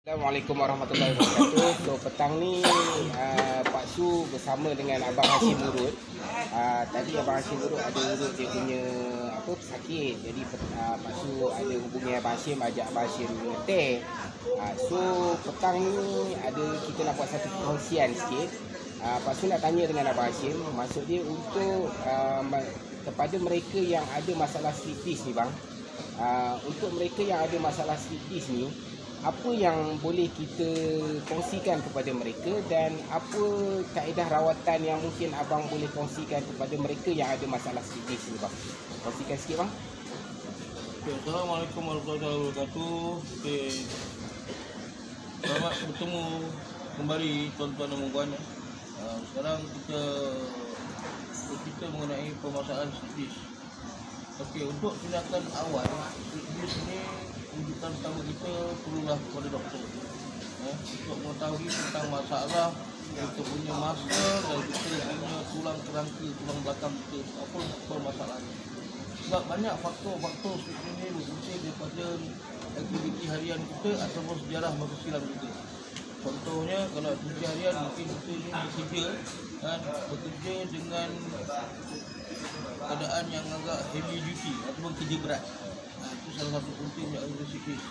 Assalamualaikum warahmatullahi wabarakatuh. So petang ni Pak Su bersama dengan Abang Hashim urut. Tadi Abang Hashim urut ada urut dia punya sakit. Jadi Pak Su ada hubungi Abang Hashim, ajak Abang Hashim teh. So petang ni kita nak buat satu perkongsian sikit. Pak Su nak tanya dengan Abang Hashim, maksud dia untuk kepada mereka yang ada masalah slippage ni bang. Untuk mereka yang ada masalah slippage ni, apa yang boleh kita kongsikan kepada mereka dan apa kaedah rawatan yang mungkin abang boleh kongsikan kepada mereka yang ada masalah slippage ni bang? Kongsikan sikit bang. Okay, Assalamualaikum warahmatullahi wabarakatuh. Okay. Selamat bertemu kembali tuan-tuan dan puan. Sekarang kita mengenai permasalahan slippage. Okey, untuk tindakan awal slippage ni rujukan pertama kita perlulah kepada doktor untuk mengetahui tentang masalah kita punya masa dan kita punya tulang kerangka, tulang belakang kita apa permasalahannya. Sebab banyak faktor-faktor slippage ini berpunca daripada aktiviti harian kita ataupun sejarah masa silam kita. Contohnya kalau aktiviti harian mungkin kita ni bekerja dengan keadaan yang agak heavy duty ataupun kerja berat. Itu salah satu punca yang ada slippage.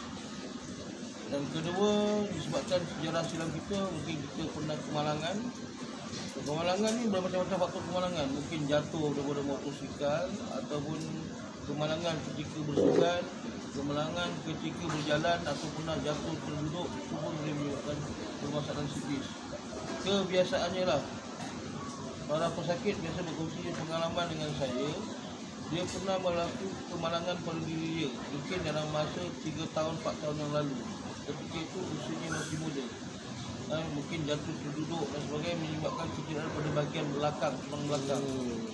Dan kedua, disebabkan sejarah silam kita, mungkin kita pernah kemalangan. Kemalangan ni bermacam-macam faktor kemalangan. Mungkin jatuh daripada motosikal ataupun kemalangan ketika bersukan, kemalangan ketika berjalan atau pernah jatuh terduduk, itu pun boleh menyebabkan permasalahan slippage. Kebiasaannya lah, para pesakit biasa berkongsi pengalaman dengan saya. Dia pernah melakukan kemalangan pada diri dia, mungkin dalam masa 3 tahun, 4 tahun yang lalu. Ketika itu usianya masih muda. Mungkin jatuh terduduk dan sebagainya menyebabkan cederaan pada bahagian belakang, tulang belakang.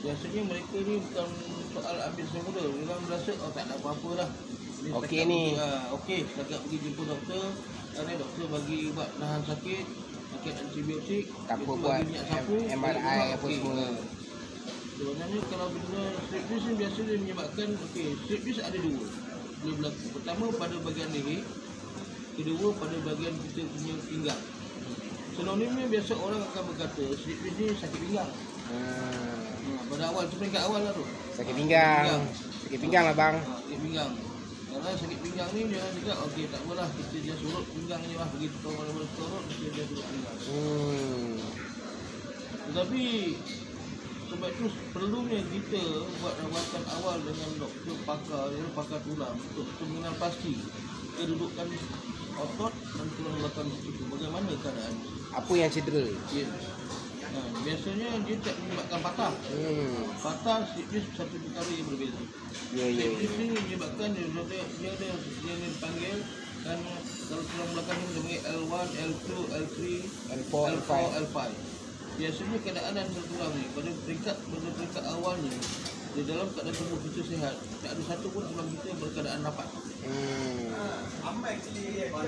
Biasanya mereka ni bukan soal ambil semula. Dia merasa, tak ada apa-apa lah. Okey ni. Okey, setakat pergi jumpa doktor. Kerana doktor bagi ubat nahan sakit, pakai antibiotik. Tak apa buat MRI apa semua. Sebenarnya kalau benda slippage ni biasa dia menyebabkan, slippage ada dua boleh berlaku. Pertama pada bahagian leher, kedua pada bahagian kita punya pinggang. Sinonimnya biasa orang akan berkata slippage ni sakit pinggang. Pada awal tu peringkat awal lah tu. Sakit pinggang. Sakit pinggang lah bang. Sakit pinggang. Karena sakit pinggang ni dia cakap tak apalah, kita dia surut pinggang je lah, begitu orang surut kita dia surut pinggang. Tetapi sebab itu perlunya kita buat rawatan awal dengan doktor pakar tulang untuk mengenal pasti kedudukan otot dan tulang belakang itu, bagaimana keadaan. Apa yang cedera? Biasanya dia tak menyebabkan patah. Patah slippage satu perkara yang berbeza. Slippage ni menyebabkan dia dipanggil, kan kalau tulang belakang ni dipanggil L1, L2, L3, L4, L5. Biasanya keadaan tulang ni pada peringkat awalnya di dalam keadaan tubuh kita sihat, tak ada satu pun tulang kita berkeadaan rapat.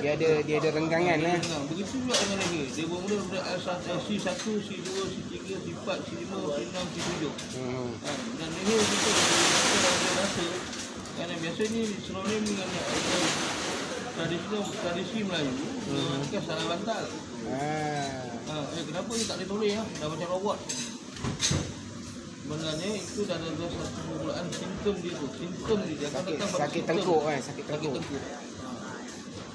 Dia ada renggangan lah. Begitu juga dengan leher. Dia bermula daripada C1, C2, C3, C4, C5, C6, C7. Dan leher kita ada rasa, kerana biasanya sinonim dengan tradisi Melayu, kan salah bantal. Kenapa dia tak boleh toleh dah macam robot. Sebenarnya itu dah ada satu permulaan simptom dia tu. Simptom dia akan datang sakit tengkuk sakit tengkuk.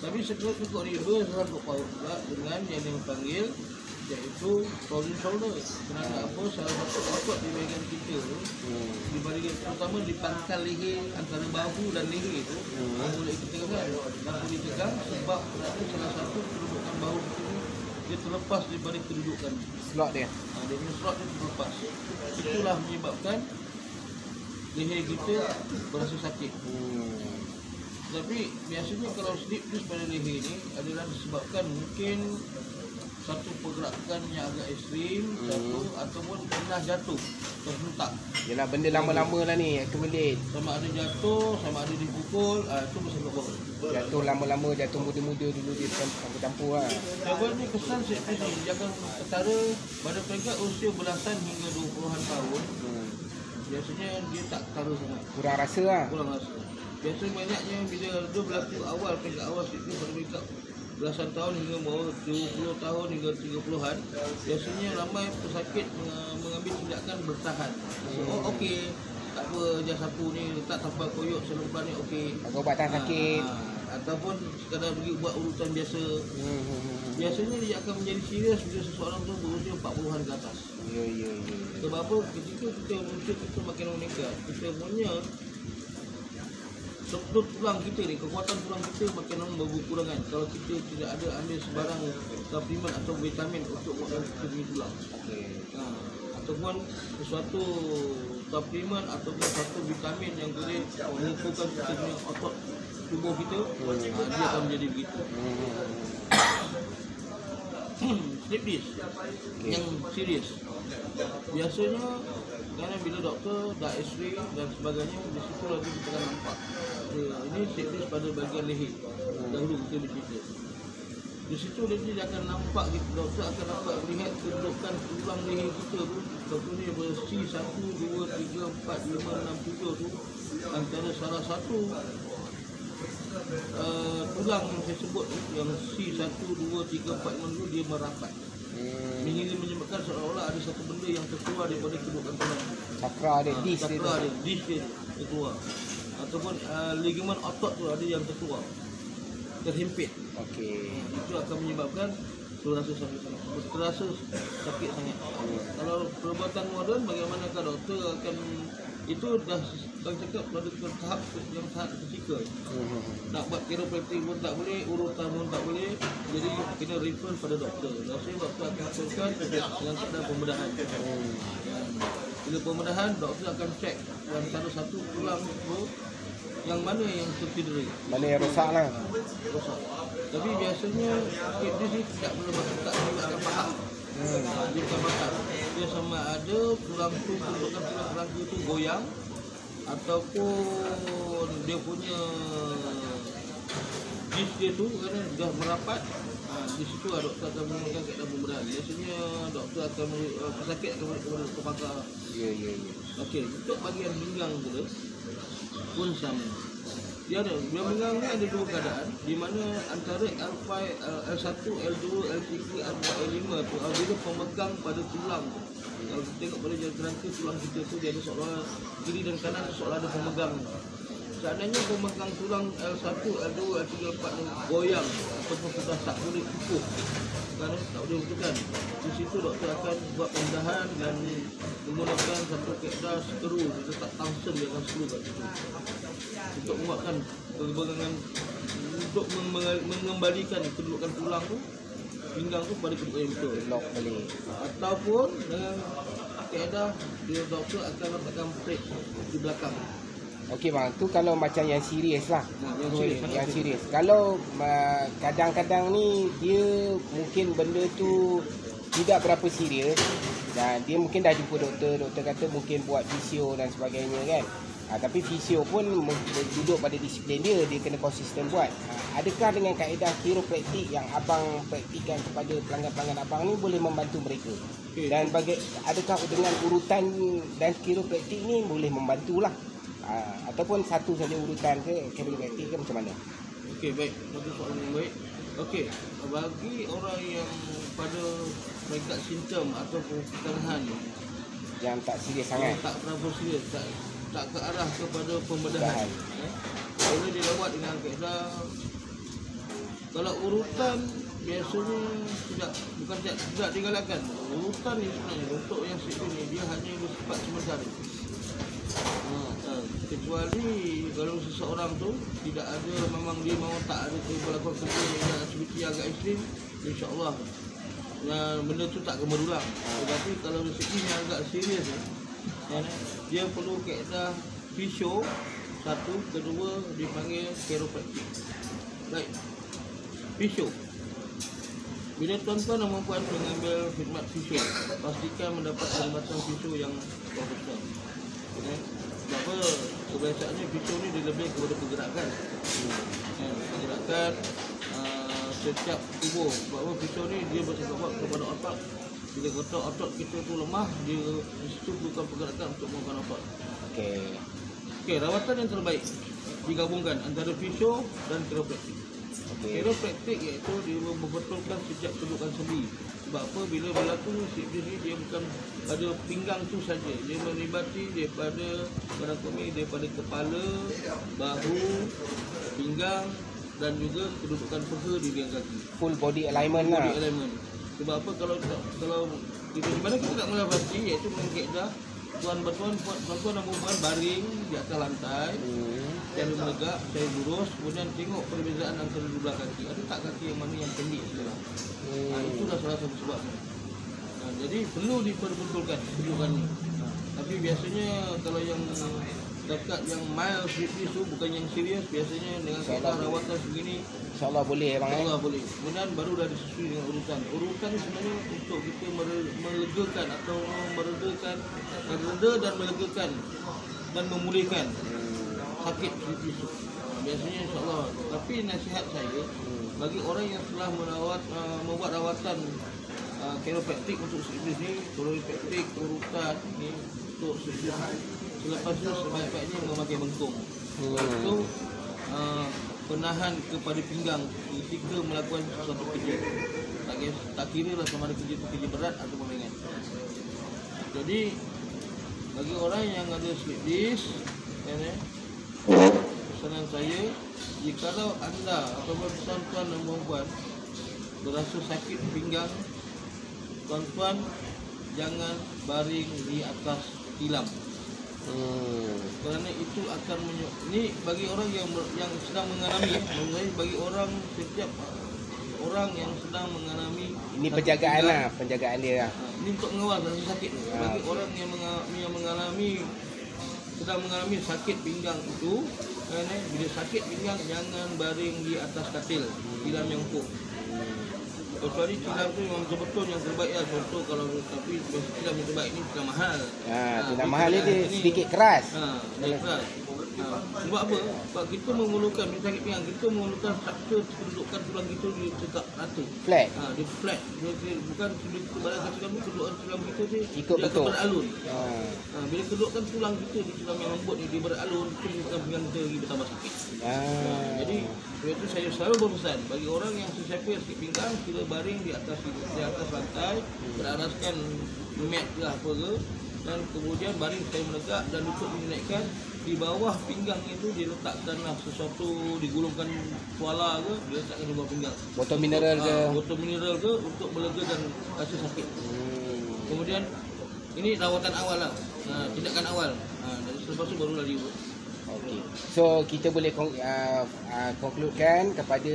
Tapi sakit tengkuk ni bersangkut paut pula dengan yang dipanggil iaitu frozen shoulder. Kenapa apa? Salah satu otot di bahagian kita tu di bahagian terutama di pangkal leher antara bahu dan leher itu boleh kita tekan. Kenapa ditekan? Sebab salah satu kedudukan bahu kita dia terlepas daripada kedudukan slot dia. Dia punya slot dia terlepas. Itulah menyebabkan leher kita berasa sakit. Tapi biasanya kalau slippage pada leher ni adalah disebabkan mungkin satu pergerakan yang agak ekstrim, ataupun pernah jatuh terhentak. Yalah, benda lama-lama lah ni accumulate. Sama ada jatuh, sama ada dipukul, itu bersangkut bahu. Jatuh lama-lama, jatuh muda-muda dulu dia campur-campur lah. Sebenarnya kesan slippage ni dia akan ketara pada peringkat usia belasan hingga 20-an tahun. Biasanya dia tak ketara sangat. Kurang rasa lah. Kurang rasa. Biasanya banyaknya bila dia berlaku awal, peringkat awal slippage pada peringkat belasan tahun hingga bawah 20 tahun hingga 30-an, biasanya ramai pesakit mengambil tindakan bertahan. Oh okey, tak apa, jas sapu ni letak tanpa koyok seluruh ni okey. Atau ubat tahan sakit. Ataupun sekadar pergi buat urutan biasa. Biasanya dia akan menjadi serius bila seseorang tu berusia 40-an ke atas. Ya. Sebab apa? Ketika kita usia kita makin meningkat, kita punya struktur tulang kita ni, kekuatan tulang kita makin berkurangan kalau kita tidak ada ambil sebarang suplemen atau vitamin untuk menguatkan kita punya tulang. Ataupun sesuatu suplemen ataupun satu vitamin yang boleh mengukuhkan kita punya otot tubuh kita, dia akan menjadi begitu. Slip disc yang serius biasanya kerana bila doktor dah x-ray dan sebagainya, di situ lagi kita akan nampak ini slip disc pada bahagian leher. Dahulu kita bercerita di situ, dia akan nampak, doktor akan dapat melihat kedudukan tulang leher kita tu. Contohnya C1, 2, 3, 4, 5, 6, 7 tu, antara salah satu tulang yang saya sebut yang C1, 2, 3, 4, 5 tu dia merapat. Hingga menyebabkan seolah-olah ada satu benda yang terkeluar daripada kedudukan tulang. Cakra dia, disc dia terkeluar. Ataupun ligamen otot tu ada yang terkeluar, terhimpit. Okey. Itu akan menyebabkan terasa sakit sangat. Kalau perubatan moden, bagaimanakah doktor akan itu dah cakap pada tahap yang sangat kritikal. Nak buat chiropractic pun tak boleh, urutan pun tak boleh. Jadi kena refer pada doktor. Jadi doktor akan aturkan dengan keadaan pembedahan. Bila pembedahan, doktor akan cek antara satu tulang tu yang mana yang tercedera, mana yang rosak lah. rosak. Tapi biasanya dia ni tidak boleh tak akan faham. Dia bukan faham. Dia sama ada tulang tu, kedudukan tulang kerangka tu goyang ataupun dia punya disc dia tu kerana dah merapat. Di situ doktor akan menggunakan keadaan pembedahan. Biasanya doktor akan pesakit akan balik kepada doktor pakar. Ya. Okey, untuk bahagian pinggang pula pun sama. Dia pinggang ni ada dua keadaan di mana antara L5, L1, L2, L3, L4, L5 tu bila pemegang pada tulang tu. Kalau kita tengok pada jalan kerangka tulang kita tu, dia ada seolah kiri dan kanan seolah ada pemegang. Seandainya pemegang tulang L1, L2, L3, L4 ni goyang ataupun sudah tak boleh kukuh, kerana tak boleh butuhkan, di situ doktor akan buat pembedahan dan menggunakan satu kaedah skru. Dia letak tungsten, dia akan skru kat situ untuk menguatkan pergegangan, untuk mengembalikan kedudukan tulang tu, pinggang tu pada kedudukan yang betul. Lock balik. Ataupun dengan kaedah dia doktor akan letakkan plate di belakang. Okey bang, tu kalau macam yang serius lah. Yang serius. Kalau kadang-kadang ni dia mungkin benda tu tidak berapa serius dan dia mungkin dah jumpa doktor kata mungkin buat fisio dan sebagainya kan. Tapi fisio pun duduk pada disiplin dia kena konsisten buat. Adakah dengan kaedah chiropractic yang abang praktikan kepada pelanggan-pelanggan abang ni boleh membantu mereka? Dan adakah dengan urutan dan chiropractic ni boleh membantulah? Ataupun satu saja urutan ke chiropractic ke macam mana? Okey, baik. Satu soalan yang baik. Okey, bagi orang yang pada peringkat simptom atau kekenahan yang tak serius sangat, tak berapa serius, tak ke arah kepada pembedahan, boleh dirawat dengan kaedah. Kalau urutan biasanya tidak digalakkan. Urutan ni sebenarnya untuk yang sikit ni dia hanya bersifat sementara. Kecuali kalau seseorang tu tidak ada, memang dia mahu tak ada melakukan kerja yang aktiviti agak ekstrim, insya-Allah benda tu tak akan berulang. Tetapi kalau rezekinya agak serius, dia perlu kaedah fisio. Satu, kedua dipanggil chiropractic. Baik, fisio. Bila tuan-tuan dan puan mengambil khidmat fisio, pastikan mendapat perkhidmatan fisio yang profesional. Sebab kebiasaannya fisio ni dia lebih kepada pergerakan. Pergerakan setiap tubuh. Sebab fisio ni dia bersifat kepada otot. Bila kata otot kita tu lemah, dia di situ perlukan pergerakan untuk menggunakan otot. Okey, rawatan yang terbaik digabungkan antara fisio dan chiropractic. Chiropraktik iaitu dia membetulkan sejak kedudukan sendi. Sebab apa? Bila berlaku siflis ni dia bukan pada pinggang tu saja. Dia melibati daripada daripada kepala, bahu, pinggang dan juga kedudukan peha di bahagian kaki. Full body alignment lah. Body alignment. Sebab apa? Kalau di mana kita tak melewati iaitu mengkaedah tuan-tuan dan perempuan baring di atas lantai, cara menegak, cara lurus, kemudian tengok perbezaan antara dua kaki. Ada tak kaki yang mana yang pendek sekarang? Itulah salah satu sebabnya. Jadi perlu diperbetulkan kedudukan ini. Tapi biasanya kalau yang dekat yang mild siflis tu bukan yang serius, biasanya dengan kaedah rawatan begini InsyaAllah boleh bang. InsyaAllah boleh. Kemudian baru dah disesuai dengan urutan. Urutan ni sebenarnya untuk kita melegakan atau meredakan, mereda dan melegakan dan memulihkan sakit siflis tu. Biasanya insyaAllah. Tapi nasihat saya bagi orang yang telah membuat rawatan chiropraktik untuk siflis ni, chiropraktik urutan ni untuk siflis, selepas itu sebaik-baiknya memakai bengkung. Itu penahan kepada pinggang ketika melakukan sesuatu kerja. Tak kira lah sama ada kerja itu kerja berat ataupun ringan. Jadi bagi orang yang ada siflis, pesanan saya, jikalau anda ataupun tuan-tuan dan puan berasa sakit pinggang, tuan-tuan jangan baring di atas tilam. Kerana itu akan ini bagi orang yang sedang mengalami, bagi orang setiap orang yang sedang mengalami ini penjagaan lah, penjagaan dia lah. Ini untuk mengawal rasa sakit. Bagi orang yang sedang mengalami sakit pinggang itu, bila sakit pinggang jangan baring di atas katil, tilam yang empuk. Kecuali tilam tu memang betul-betul yang terbaik lah. Contoh kalau tapi tilam yang terbaik ni tilam mahal. Tilam mahal ni dia sedikit keras. Dia keras. Sebab apa? Sebab kita memerlukan bila sakit pinggang, kita memerlukan faktor kedudukan tulang kita dia tetap rata. Flat. Dia flat. Dia bukan kita balikkan tulang kita, kedudukan tulang kita dia ikut betul. Beralun. Bila kedudukan tulang kita di tulang yang lembut ni dia beralun, kedudukan pinggang kita lagi bertambah sakit. Jadi sebab itu saya selalu berpesan bagi orang yang sesiapa sakit pinggang, sila baring di atas lantai, beraraskan mat ke apa ke, dan kemudian baring saya menegak dan lutut dinaikkan. Di bawah pinggang itu diletakkanlah sesuatu, digulungkan kuala ke, diletakkan di bawah pinggang. Botol mineral ke untuk melegakan rasa sakit. Kemudian ini rawatan awal lah, tindakan awal. Dan selepas itu barulah diurut. Okay. So kita boleh konklusikan kepada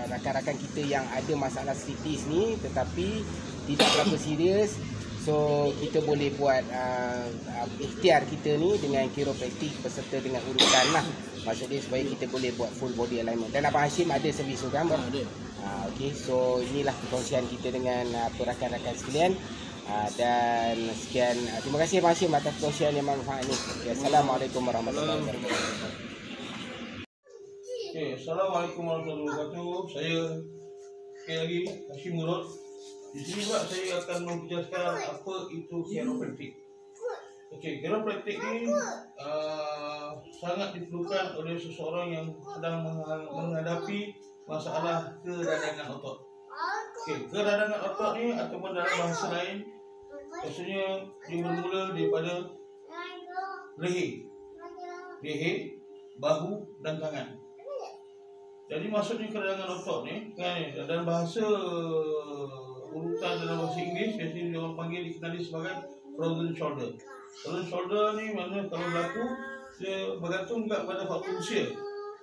rakan-rakan kita yang ada masalah siflis ni tetapi tidak berapa serius. So kita boleh buat ikhtiar kita ni dengan chiropraktik beserta dengan urutan lah. Maksudnya supaya kita boleh buat full body alignment. Dan Abang Hashim ada servis tu kan? Ada. Okay, so inilah perkongsian kita dengan rakan-rakan sekalian. Dan sekian, terima kasih Abang Hashim atas perkongsian yang manfaat ni. Assalamualaikum warahmatullahi wabarakatuh. Assalamualaikum warahmatullahi wabarakatuh. Saya sekali lagi Hashim Murad. Di sini pula saya akan menjelaskan apa itu chiropraktik. Chiropraktik ni sangat diperlukan oleh seseorang yang sedang menghadapi masalah keradangan otot. Keradangan otot ni ataupun dalam bahasa lain, maksudnya dia bermula daripada leher, bahu dan tangan. Jadi maksudnya keradangan otot ni kan, dalam bahasa urutan dalam bahasa Inggeris biasanya orang panggil dikenali sebagai frozen shoulder. Frozen shoulder ni mana kalau berlaku dia bergantung juga pada faktor usia.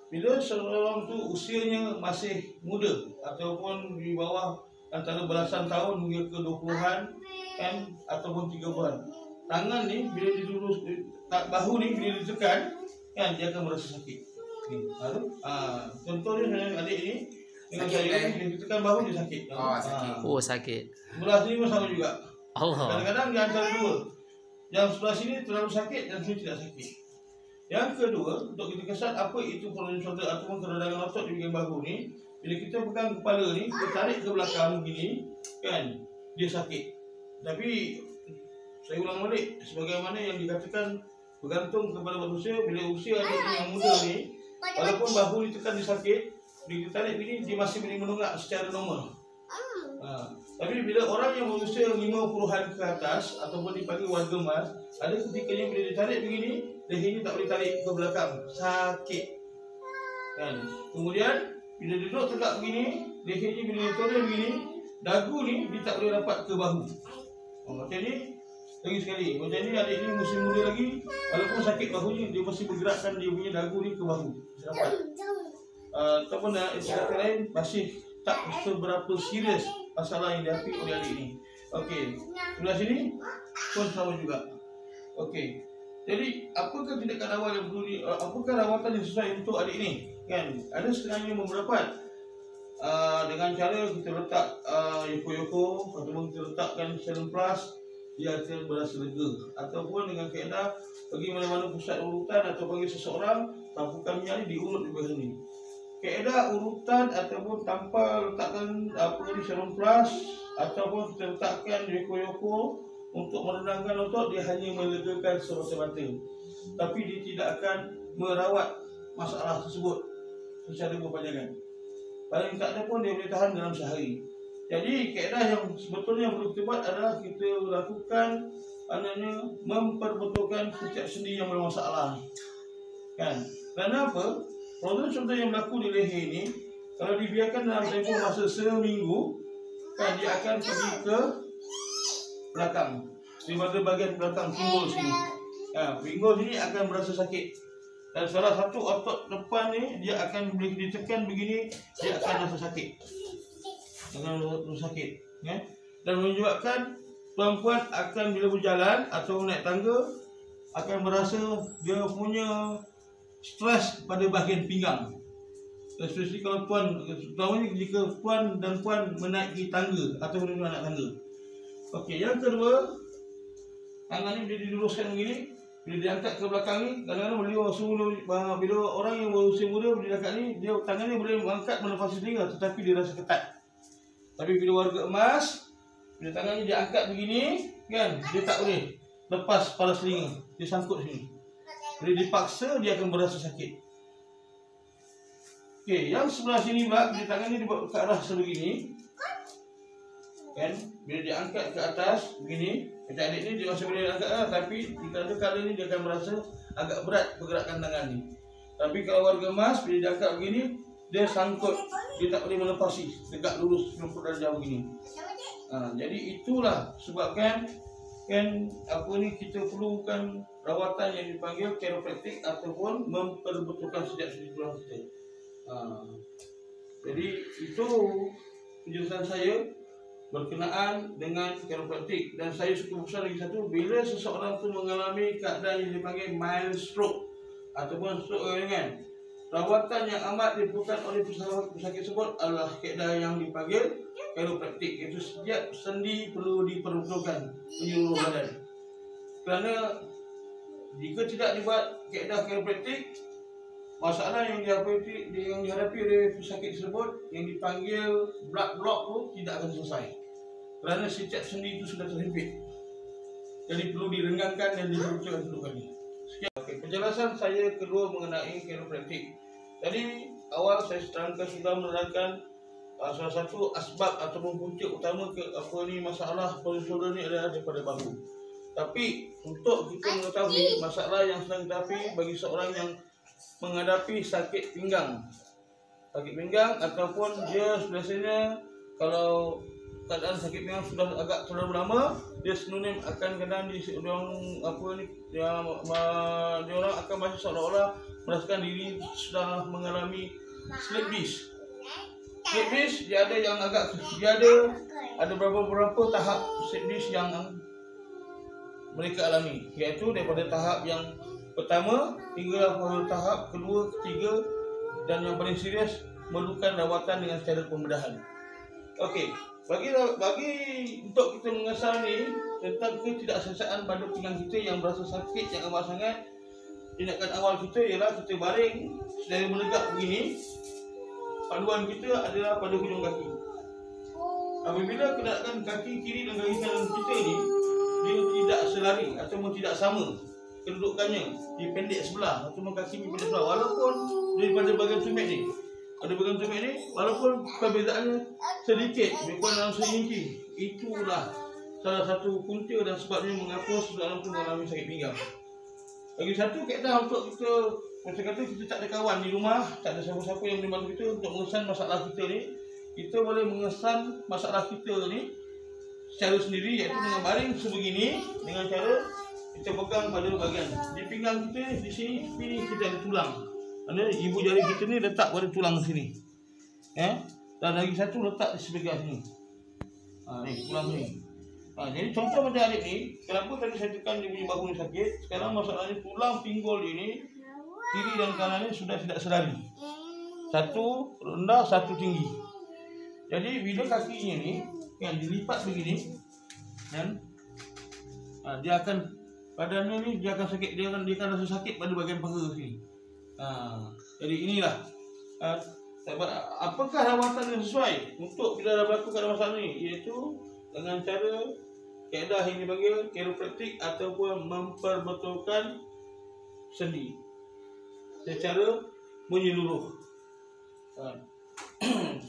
Bila seorang tu usianya masih muda ataupun di bawah antara belasan tahun hingga ke 20-an kan, ataupun 30-an, tangan ni bila dilurus, bahu ni bila ditekan kan dia akan merasa sakit. Contohnya adik ni dengan saya ni ditekan bahu dia sakit. Sakit. Sebelah sini pun sama juga. Kadang-kadang di antara dua, yang sebelah sini terlalu sakit, yang sini tidak sakit. Yang kedua, untuk kita kesan apa itu frozen shoulder ataupun keradangan otot di bahagian bahu ni, bila kita pegang kepala ni, kita tarik ke belakang begini kan, dia sakit. Tapi saya ulang balik, sebagaimana yang dikatakan bergantung kepada usia. Bila usia adik yang muda ni, walaupun bahu ditekan dia sakit, Bila ditarik begini, dia masih boleh menunggak secara normal. Tapi bila orang yang berusia 50-an ke atas ataupun dipanggil warga emas, ada ketikanya bila ditarik begini, lehernya tak boleh tarik ke belakang, sakit. Kan? Kemudian bila duduk tegak begini, lehernya bila ditoreh begini, dagu ni dia tak boleh rapat ke bahu. Macam ni lagi sekali. Macam ni adik ni musim muda lagi, walaupun sakit bahunya, dia masih bergerakkan dia punya dagu ni ke bahu. Rapat. Ataupun istilah lain masih tak seberapa serius masalah yang dihadapi oleh adik ni. Okey, sebelah sini pun sama juga. Okey, jadi apakah tindakan awal yang perlu apakah rawatan yang sesuai untuk adik ni? Kan, ada setengahnya memberdapat dengan cara kita letak yoko-yoko ataupun kita letakkan serum plus, dia akan berasa lega. Ataupun dengan kaedah bagi mana-mana pusat urutan atau bagi seseorang tapukan minyak ni diurut di bawah ni. Kaedah urutan ataupun tanpa letakkan serum plus ataupun kita letakkan yoko-yoko untuk menenangkan otot, dia hanya melegakan semata-mata, tapi dia tidak akan merawat masalah tersebut secara berpanjangan. Paling tak ada pun dia boleh tahan dalam sehari. Jadi kaedah yang sebetulnya yang perlu kita buat adalah kita lakukan memperbetulkan setiap sendi yang bermasalah. Kan? Kerana apa? Problem contoh yang berlaku di leher ni, kalau dibiarkan dalam tempoh masa seminggu, kan dia akan pergi ke belakang, daripada bahagian belakang pinggul sini. Pinggul sini akan berasa sakit. Dan salah satu otot depan ni, dia akan boleh ditekan begini, dia akan rasa sakit. Akan rasa sakit. Ya? Dan menyebabkan perempuan akan bila berjalan atau naik tangga, akan merasa dia punya stres pada bahagian pinggang. Especially kalau puan, terutamanya jika puan dan puan menaiki tangga atau menuju anak tangga. Okey, yang kedua, tangan ni bila diluruskan begini, bila diangkat ke belakang ni, kadang-kadang bila orang yang berusia muda bila diangkat ni, dia tangan ni boleh mengangkat melepasi telinga, tetapi dia rasa ketat. Tapi bila warga emas, bila tangan ni diangkat begini, kan, dia tak boleh lepas paras telinga, dia sangkut sini. Bila dipaksa, dia akan berasa sakit. Okey, yang sebelah sini pula, bila tangan ni dibuat ke arah sebegini, kan, bila diangkat ke atas begini, macam adik ni dia masih boleh angkat lah, tapi jika ada kali ni dia akan merasa agak berat pergerakan tangan ni. Tapi kalau warga emas, bila diangkat begini, dia sangkut, dia tak boleh melepasi, tegak lurus 90 darjah begini. Jadi itulah sebabkan kan kita perlukan rawatan yang dipanggil chiropraktik ataupun memperbetulkan setiap sendi tulang kita. Jadi itu penjelasan saya berkenaan dengan chiropraktik. Dan saya suka besar lagi satu, bila seseorang tu mengalami keadaan yang dipanggil mild stroke ataupun stroke ringan, rawatan yang amat diperlukan oleh pesakit tersebut adalah kaedah yang dipanggil chiropraktik, iaitu setiap sendi perlu diperbetulkan menyeluruh badan. Kerana jika tidak dibuat kaedah chiropraktik, masalah yang dihadapi oleh pesakit tersebut yang dipanggil blood block tu tidak akan selesai. Kerana setiap sendi itu sudah terhimpit. Jadi perlu direnggangkan dan diperlukan kedudukannya. Sekian penjelasan saya kedua mengenai chiropraktik. Tadi awal saya sudah menerangkan salah satu asbab ataupun punca utama masalah policy shoulder ni adalah daripada bahu. Tapi untuk kita mengetahui masalah yang sedang dihadapi bagi seorang yang menghadapi sakit pinggang ataupun dia biasanya kalau keadaan sakit pinggang sudah agak terlalu lama, dia sinonim akan kadang dia orang akan masih seolah-olah merasakan diri sudah mengalami slip disc. Slip disc dia ada beberapa tahap slip disc yang mereka alami, iaitu daripada tahap yang pertama hingga tahap kedua, ketiga, dan yang paling serius memerlukan rawatan dengan cara pembedahan. Okey, bagi untuk kita mengesal ni tentang ketidakselesaan pada pinggang kita yang berasa sakit yang amat sangat, tindakan awal kita ialah kita baring sedaya menegak begini. Panduan kita adalah pada hujung kaki. Apabila keadaan kaki kiri dan kaki kanan kita ni dia tidak selari ataupun tidak sama kedudukannya, dia pendek sebelah ataupun kaki pendek sebelah, walaupun daripada bahagian tumit ni Pada bagian tumit ni, walaupun perbezaannya sedikit, lebih kurang dalam 1 inci. Itulah salah satu punca dan sebabnya mengapa seseorang tu mengalami sakit pinggang. Lagi satu kaedah untuk kita, macam kata kita tak ada kawan di rumah, tak ada siapa-siapa yang boleh bantu kita untuk mengesan masalah kita ni. Kita boleh mengesan masalah kita ni secara sendiri, iaitu dengan baring sebegini, dengan cara kita pegang pada bahagian di pinggang kita, di sini kita ada tulang. Ada ibu jari kita ni letak pada tulang sini. Dan lagi satu letak di sebelah sini. Ni tulang ni. Jadi contoh macam adik ni, kenapa tadi saya tekan dia punya bahu ni sakit? Sekarang masalahnya tulang pinggul dia ni, kiri dan kanan ni sudah tidak sedari. Satu rendah, satu tinggi. Jadi bila kakinya ni kan dilipat begini, kan? Dia akan badannya ni dia akan sakit, dia akan rasa sakit pada bahagian paha sini. Jadi inilah apakah rawatan yang sesuai untuk bila dah berlaku keadaan masalah ni, iaitu dengan cara kaedah yang dipanggil chiropractic ataupun memperbetulkan sendi secara menyeluruh.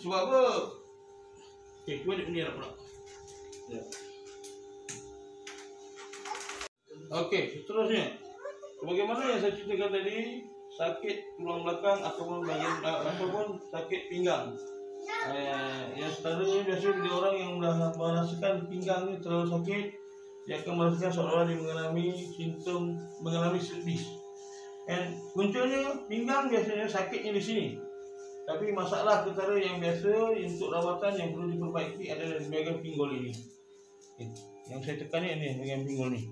Sebab apa? Okey, cuba dia bendera pula. Ya. Okey, seterusnya. Bagaimana yang saya ceritakan tadi, sakit tulang belakang ataupun bahagian ataupun sakit pinggang. Yang selalunya biasanya bila orang yang merasakan pinggang ni terlalu sakit, dia akan merasakan seolah-olah dia mengalami simptom mengalami sedis. Dan puncanya pinggang biasanya sakitnya di sini. Tapi masalah ketara yang biasa untuk rawatan yang perlu diperbaiki adalah di bahagian pinggul ini. Yang saya tekan ni bahagian pinggul ni.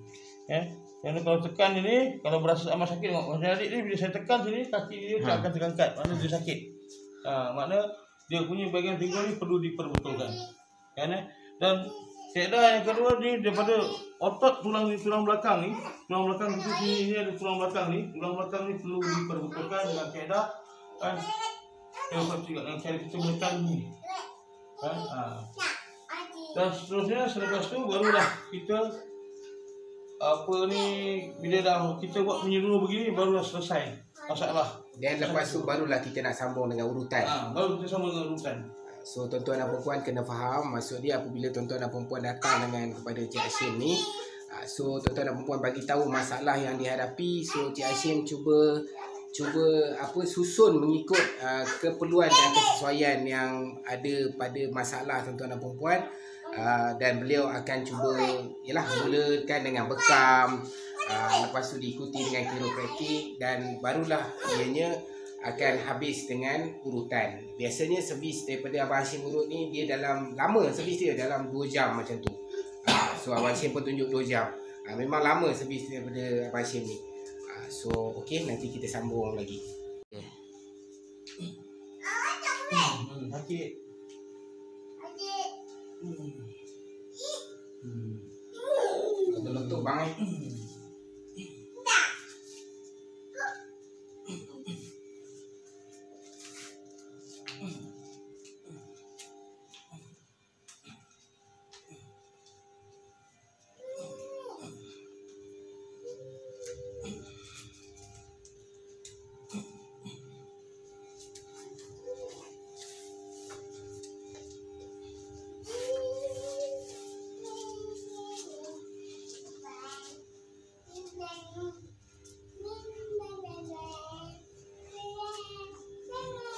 Kerana kalau tekan ini, kalau berasa amat sakit, tengok macam adik ni bila saya tekan sini, kaki dia tak akan terangkat, maknanya dia sakit. Makna dia punya bahagian pinggul ni perlu diperbetulkan. Dan kaedah yang kedua ni daripada otot tulang belakang ni, tulang belakang kita sini ni ada tulang belakang ni perlu diperbetulkan dengan kaedah dengan cara kita menekan ni. Dan seterusnya selepas tu barulah kita bila dah kita buat menyeluruh begini barulah selesai masalah. Dan lepas tu barulah kita nak sambung dengan urutan. Baru kita sambung dengan urutan. So tuan-tuan dan perempuan kena faham, maksud dia apabila tuan-tuan dan perempuan datang dengan kepada Cik Hashim ni, so tuan-tuan dan perempuan bagi tahu masalah yang dihadapi, so Cik Hashim cuba susun mengikut keperluan dan kesesuaian yang ada pada masalah tuan-tuan dan perempuan. Dan beliau akan cuba mulakan dengan bekam, lepas tu diikuti dengan chiropractic, dan barulah ianya akan habis dengan urutan. Biasanya servis daripada Abang Hashim urut ni dia dalam lama, servis dia dalam 2 jam macam tu. So Abang Hashim pun tunjuk 2 jam. Memang lama servis daripada Abang Hashim ni. So okey, nanti kita sambung lagi. Sakit. Letup bang.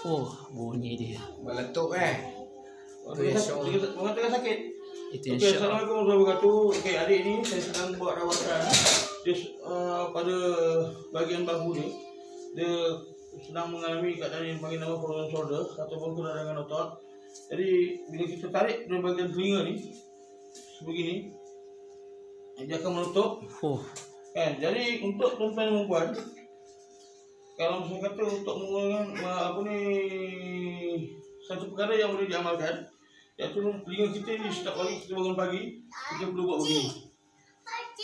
Oh, bunyi dia. Meletup Mengatakan sakit. Itu Okey, insya-Allah. Assalamualaikum warahmatullahi wabarakatuh. Okey, adik ni saya sedang buat rawatan. Dia pada bahagian bahu ni, dia sedang mengalami keadaan yang panggil nama frozen shoulder ataupun keradangan otot. Jadi bila kita tarik dari bahagian telinga ni sebegini, dia akan meletup. Jadi untuk tuan-tuan dan puan, kalau saya kata untuk mengurangkan satu perkara yang boleh diamalkan, iaitu telinga kita ni setiap kali kita bangun pagi, kita perlu buat begini.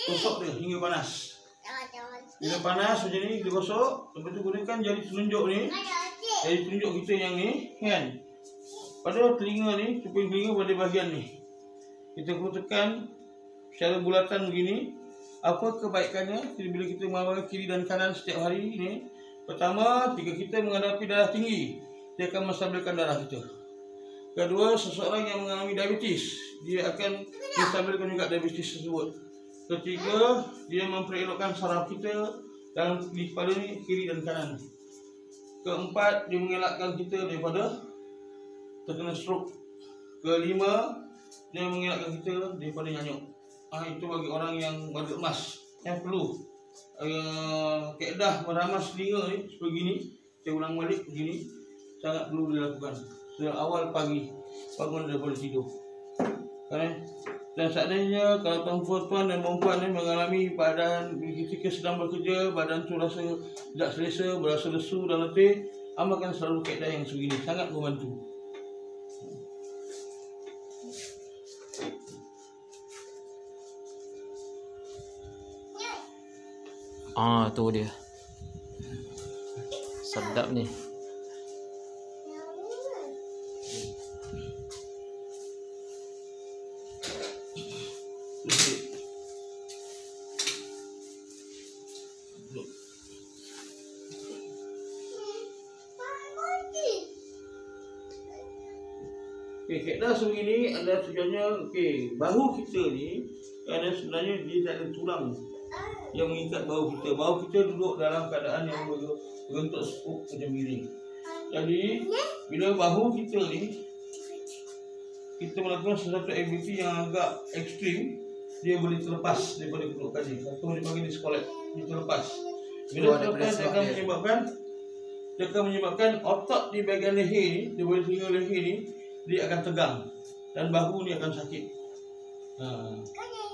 Gosok dia hingga panas. Bila panas macam ni, kita gosok, lepas tu gunakan jari telunjuk ni, jari telunjuk kita yang ni, kan? Pada telinga ni, cuping telinga pada bahagian ni. Kita perlu tekan secara bulatan begini. Apa kebaikannya bila kita mengamalkan kiri dan kanan setiap hari ni? Pertama, jika kita menghadapi darah tinggi, dia akan menstabilkan darah kita. Kedua, seseorang yang mengalami diabetes, dia akan menstabilkan juga diabetes tersebut. Ketiga, dia memperelokkan saraf kita dalam di kepala ni, kiri dan kanan. Keempat, dia mengelakkan kita daripada terkena stroke. Kelima, dia mengelakkan kita daripada nyanyuk. Itu bagi orang yang warga emas yang perlu. Kaedah meramas telinga ni sebegini, saya ulang balik begini, sangat perlu dilakukan sejak awal pagi bangun daripada tidur. Dan seandainya kalau tuan-tuan dan perempuan ni mengalami badan ketika sedang bekerja, badan tu rasa tidak selesa, berasa lesu dan letih, amalkan selalu kaedah yang sebegini, sangat membantu. Tu dia. Sedap ni. Kaedah sebegini adalah tujuannya, bahu kita ni ada sebenarnya dia tak ada tulang yang mengikat bahu kita. Bahu kita duduk dalam keadaan yang berbentuk sekuk macam miring. Jadi bila bahu kita ni kita melakukan sesuatu aktiviti yang agak ekstrim, dia boleh terlepas daripada kedudukan ni. Atau dia panggil disconnect, dia terlepas. Bila terlepas dia akan menyebabkan otot di bahagian leher ni, di bahagian telinga leher ni, dia akan tegang dan bahu ni akan sakit.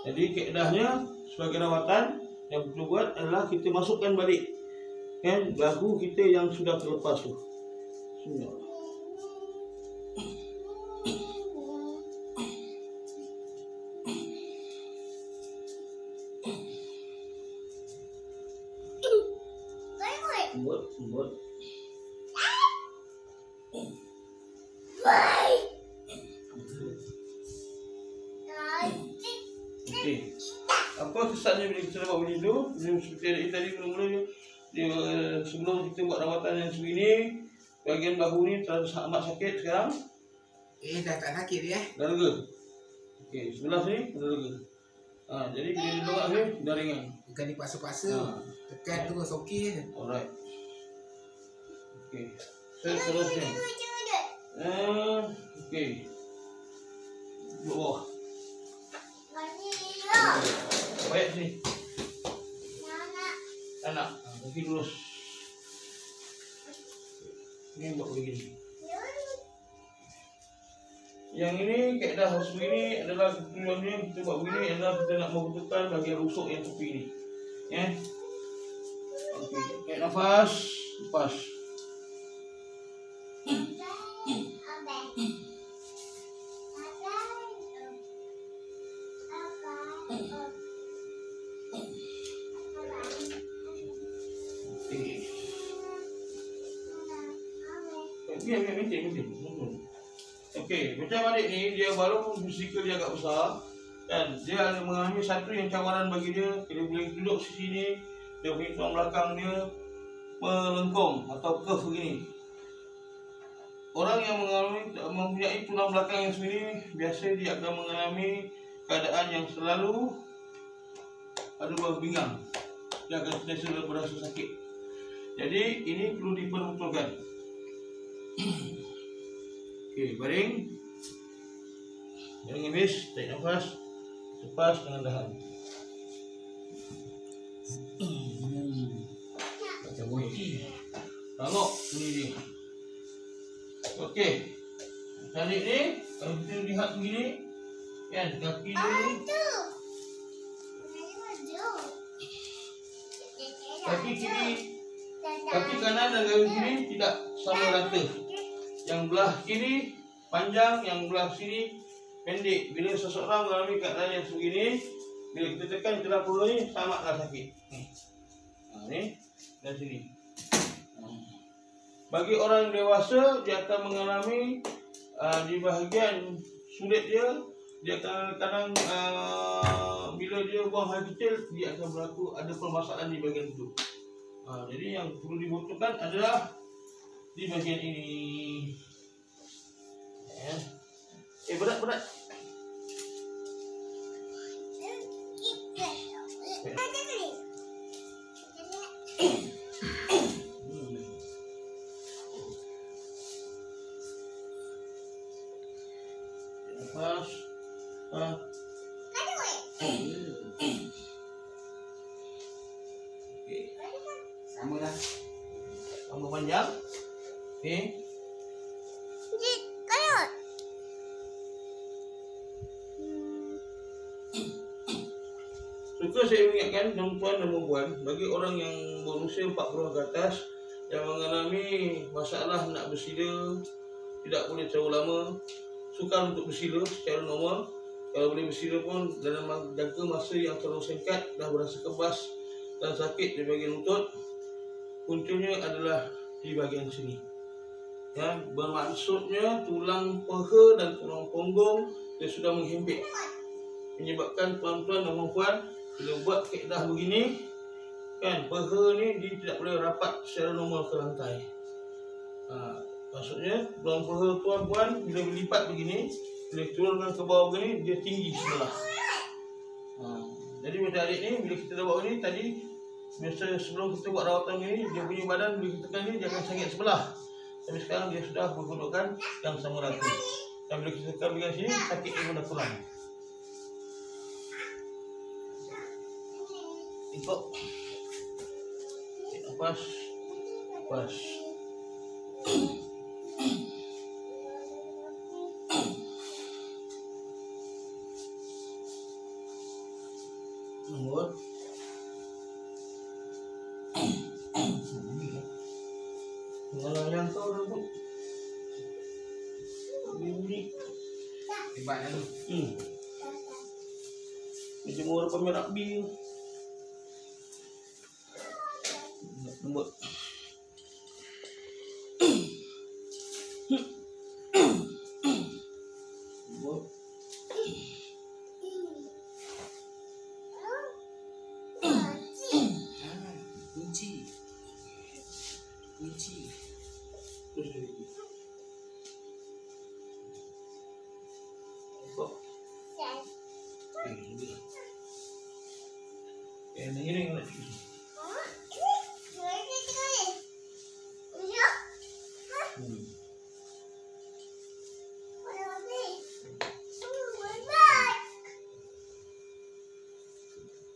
Jadi kaedahnya sebagai rawatan yang perlu buat adalah kita masukkan balik bahu kita yang sudah terlepas tu. Buat. Apa kesannya bila kita buat begini tu? Seperti tadi mula-mula dia sebelum kita buat rawatan yang sebegini, bahagian bahu ni terlalu amat sakit sekarang. Dah tak sakit dia. Dah lega. Sebelah sini dah lega. Jadi bila dia lewat ni dah ringan. Bukan dipaksa-paksa. Tekan terus okey je. Alright. Saya terusnya. Duduk bawah. Baik sini. Anak. Pergi lurus. Ini buat begini. Yang ini kaedah begini adalah tujuannya kita buat begini adalah kita nak membetulkan bahagian rusuk yang tepi ni. Tarik nafas, lepas. Macam adik ni dia baru fizikal dia agak besar kan, dia mengalami satu yang cabaran bagi dia. Dia boleh duduk di sini, dia punya tulang belakang dia melengkung atau curve begini. Orang yang mempunyai tulang belakang yang sebegini biasa dia akan mengalami keadaan yang selalu ada berbingang, dia akan sentiasa berasa sakit. Jadi ini perlu diperbetulkan. Baring habis, tarik nafas, lepas dengan dahan. Macam boti. Tengok ni dia. Tarik ni, kalau kita lihat begini, kan kaki dia ni. Kaki kiri, kaki kanan dan kaki kiri tidak sama rata. Yang belah kiri panjang, yang belah sini pendek. Bila seseorang mengalami keadaan yang sebegini, bila kita tekan celah perut ni sangatlah sakit. Ni dan sini. Bagi orang dewasa, dia akan mengalami di bahagian sulit dia akan kadang bila dia buang air kecil, dia akan berlaku ada permasalahan di bahagian itu. Jadi yang perlu dibutuhkan adalah di bagian ini. Ya. Berat. Lepas. Sama dah. Tambah panjang. Okey. Suka saya mengingatkan tuan-tuan dan puan, bagi orang yang berusia 40 ke atas yang mengalami masalah nak bersila, tidak boleh terlalu lama, sukar untuk bersila secara normal. Kalau boleh bersila pun dalam jangka masa yang terlalu singkat, dah berasa kebas dan sakit di bahagian lutut. Puncanya adalah di bahagian sini. Ya, bermaksudnya tulang paha dan tulang punggung dia sudah menghimpit, menyebabkan tuan-tuan dan puan bila buat kaedah begini kan, paha ni dia tidak boleh rapat secara normal ke lantai. Maksudnya tulang paha tuan-puan bila berlipat begini, bila turunkan ke bawah begini, dia tinggi sebelah. Jadi macam adik ni, bila kita dah buat begini tadi, biasa sebelum kita buat rawatan begini, dia punya badan bila kita tekan ni dia akan sangat sebelah. Tapi sekarang dia sudah berkedudukan yang sama rata. Dan bila kita tekan bagian sini, sakit dia pun dah kurang. Ikut. Lepas. Nombor. Kalau yang kau rambut bunyi Hebatnya tu. macam orang pemerah bil. Nombor. Kunci. Terus lagi. Kok? Ini nak cuci.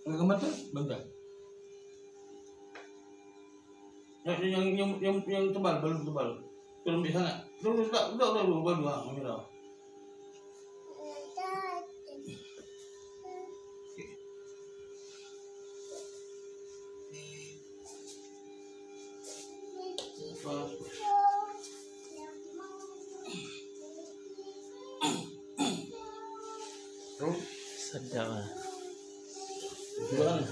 Gambar tu bangga. Yang tebal, belum tebal. Belum bisa sangat. Belum baru merah. Sedap lah. Jualan.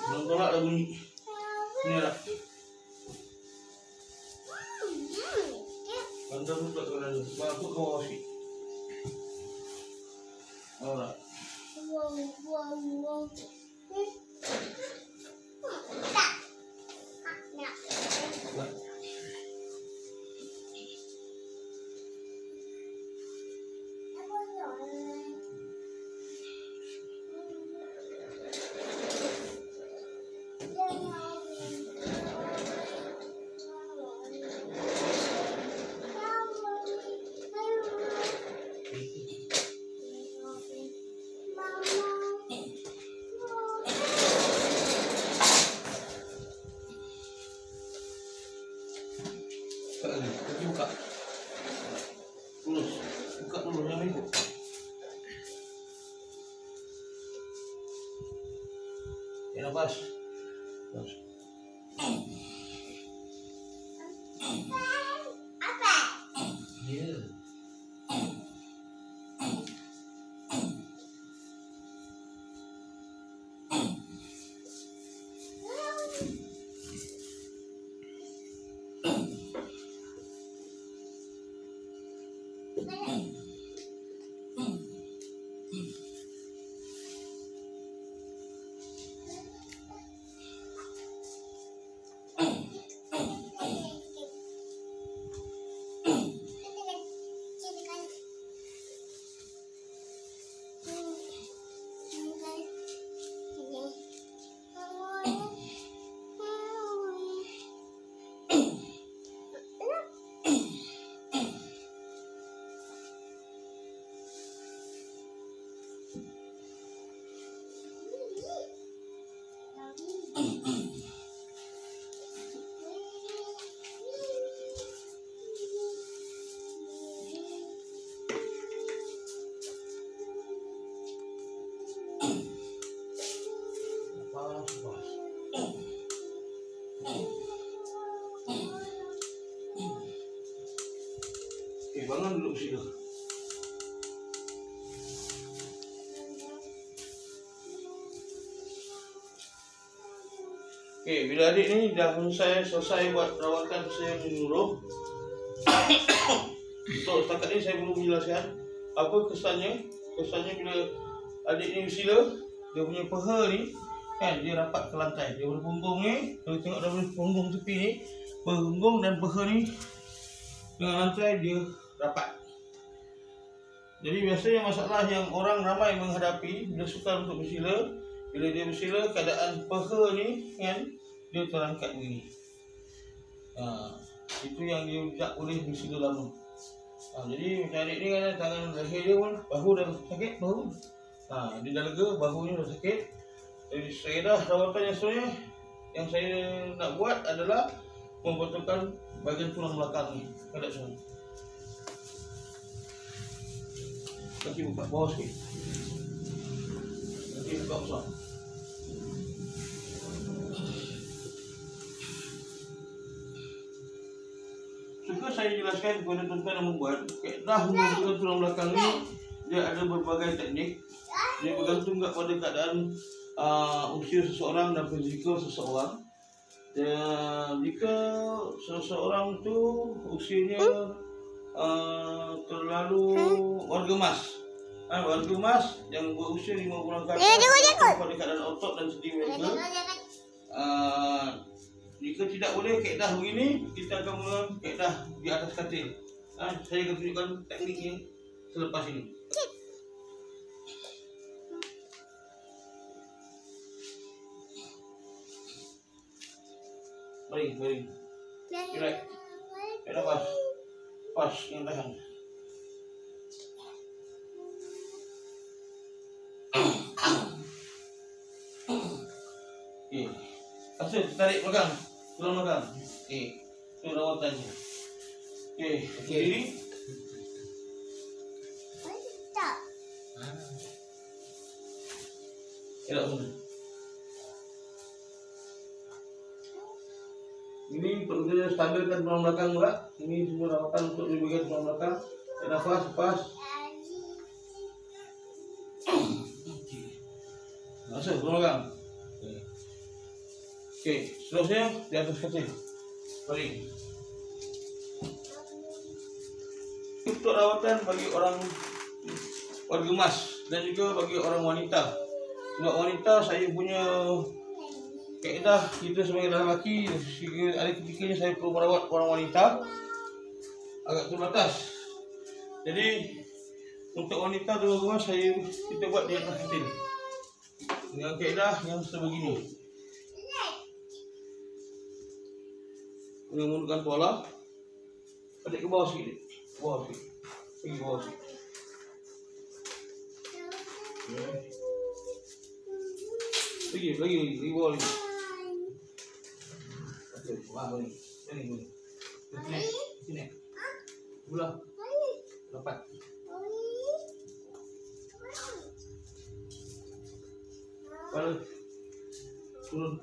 Belum tolak dah bunyi. Ni lah. Bandar tu tak kena ada. Aku ke bawah sikit. Alright. Buka. Lurus. Buka dulu yang itu. Ya, nafas. Nafas. Apa? Ya. duduk sila. Okey, bila adik ni dah selesai buat rawatan saya menyeluruh. So, setakat ni saya belum menjelaskan apa kesannya. Kesannya bila adik ni bersila, dia punya peha ni kan, dia rapat ke lantai. Dia berpunggung ni, kalau tengok dari punggung tepi ni, punggung dan peha ni dengan lantai dia rapat. Jadi biasanya masalah yang orang ramai menghadapi bila sukar untuk bersila, bila dia bersila keadaan peha ni kan, dia terangkat begini. Itu yang dia tak boleh bersila lama. Jadi macam adik ni kan, tangan leher dia pun, bahu dah sakit, bahu. Dia dah lega, bahu ni dah sakit. Jadi faedah rawatan yang sebenarnya yang saya nak buat adalah membetulkan bahagian tulang belakang ni. Kadang semua. Kaki buka bawah sikit. Kaki buka besar. Suka saya jelaskan kepada tuan-tuan yang membuat kaedah membetulkan tulang belakang ni, dia ada berbagai teknik. Dia bergantung kepada keadaan usia seseorang dan fizikal seseorang. Jika seseorang tu usianya terlalu warga emas, warga emas yang berusia 5 bulan ke atas pada keadaan otot dan sendi mereka, jika tidak boleh kaedah begini, kita akan menggunakan kaedah di atas katil. Saya akan tunjukkan tekniknya selepas ini. Baring. Relax. Kaedah pas. Pas yang tahan. Okey. Asal tarik belakang. Tulang belakang. Okey. Itu rawatannya. Okey. Diri. Elak mana? Ini perlu kita stabilkan tulang belakang pula. Ini semua rawatan untuk bagian tulang belakang. Tarik nafas, lepas. Masuk tulang belakang. Okey, seterusnya di atas katil. Baring. Untuk rawatan bagi orang warga emas dan juga bagi orang wanita. Sebab wanita saya punya kaedah, kita sebagai lelaki, ada ketikanya saya perlu merawat orang wanita agak terbatas. Jadi untuk wanita tu rumah kita buat di atas katil dengan kaedah yang sebegini. Menggunakan tuala, tarik ke bawah sikit, ke bawah sikit, pergi ke bawah sikit. Pergi bawah lagi. Wah, boleh. Boleh. Sini. Belah. Dapat. Kepala. Turun.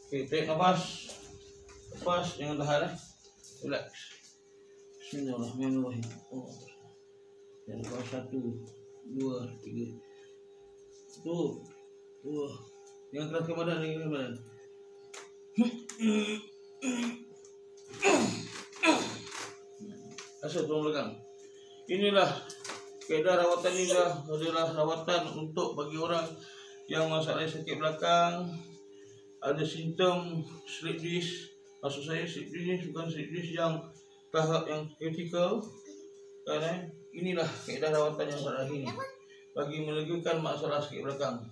Okey, tarik nafas. Lepas, jangan tahan. Relax. Bismillahirrahmanirrahim. Jangan nafas 1, 2, 3. 1, 2. Jangan keraskan badan, Asal tulang belakang. Inilah kaedah rawatan ini adalah rawatan untuk bagi orang yang masalah sakit belakang, ada simptom slip disc. Maksud saya slip disc ni bukan slip disc yang tahap yang kritikal. Kerana inilah kaedah rawatan yang pada ini bagi melegakan masalah sakit belakang.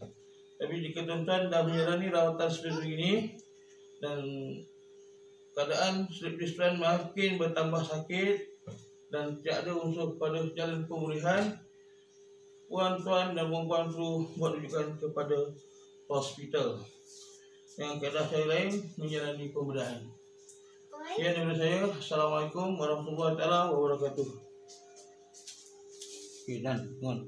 Tapi jika tuan-tuan dah menjalani rawatan seperti ini dan keadaan slip disc tuan makin bertambah sakit dan tidak ada unsur pada jalan pemulihan, puan-puan dan puan-puan perlu buat rujukan kepada hospital. Yang keadaan saya lain menjalani pembedahan. Sekian daripada saya. Assalamualaikum warahmatullahi taala wabarakatuh. Okay, done. Go on.